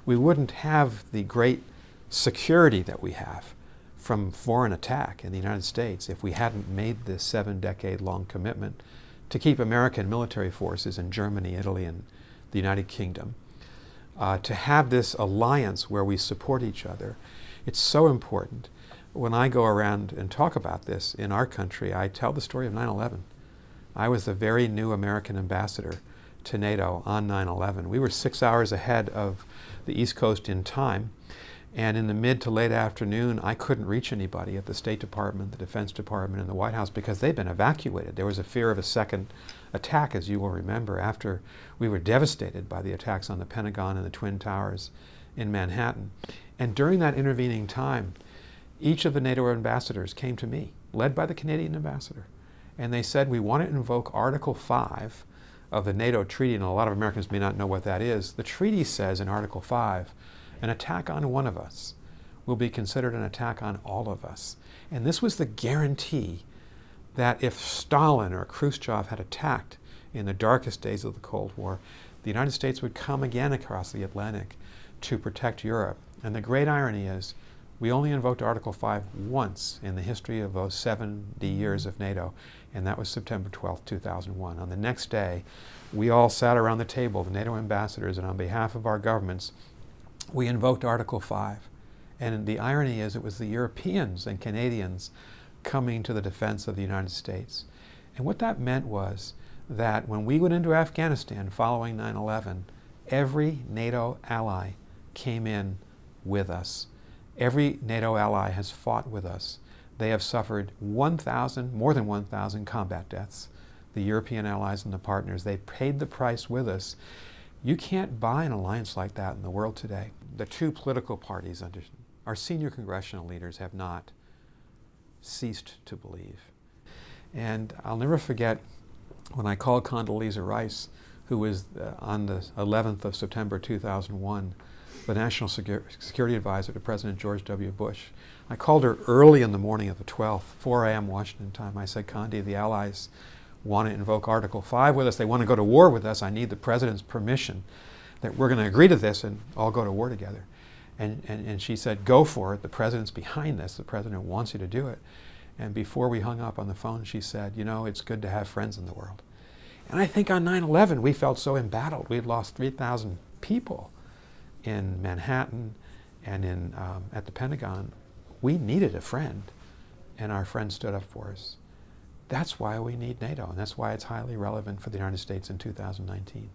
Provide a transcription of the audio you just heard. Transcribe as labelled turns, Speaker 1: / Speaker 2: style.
Speaker 1: We wouldn't have the great security that we have from foreign attack in the United States if we hadn't made this 7-decade-long commitment to keep American military forces in Germany, Italy, and the United Kingdom. To have this alliance where we support each other. It's so important. When I go around and talk about this in our country, I tell the story of 9/11. I was the very new American ambassador to NATO on 9/11. We were 6 hours ahead of the East Coast in time, and in the mid to late afternoon, I couldn't reach anybody at the State Department, the Defense Department, and the White House because they'd been evacuated. There was a fear of a second attack, as you will remember, after we were devastated by the attacks on the Pentagon and the Twin Towers in Manhattan. And during that intervening time, each of the NATO ambassadors came to me, led by the Canadian ambassador, and they said, we want to invoke Article 5 of the NATO treaty, and a lot of Americans may not know what that is. The treaty says in Article 5, an attack on one of us will be considered an attack on all of us. And this was the guarantee that if Stalin or Khrushchev had attacked in the darkest days of the Cold War, the United States would come again across the Atlantic to protect Europe. And the great irony is, we only invoked Article 5 once in the history of those 70 years of NATO, and that was September 12, 2001. On the next day, we all sat around the table, the NATO ambassadors, and on behalf of our governments, we invoked Article 5. And the irony is, it was the Europeans and Canadians coming to the defense of the United States. And what that meant was that when we went into Afghanistan following 9/11, every NATO ally came in with us. Every NATO ally has fought with us. They have suffered more than 1,000 combat deaths. The European allies and the partners, they paid the price with us. You can't buy an alliance like that in the world today. The two political parties, our senior congressional leaders, have not ceased to believe. And I'll never forget when I called Condoleezza Rice, who was on the 11th of September 2001, the National Security Advisor to President George W. Bush. I called her early in the morning of the 12th, 4 a.m. Washington time. I said, Condi, the Allies want to invoke Article 5 with us. They want to go to war with us. I need the President's permission that we're going to agree to this and all go to war together. And she said, go for it. The President's behind this. The President wants you to do it. And before we hung up on the phone, she said, you know, it's good to have friends in the world. And I think on 9/11, we felt so embattled. We had lost 3,000 people in Manhattan and at the Pentagon. We needed a friend, and our friend stood up for us. That's why we need NATO, and that's why it's highly relevant for the United States in 2019.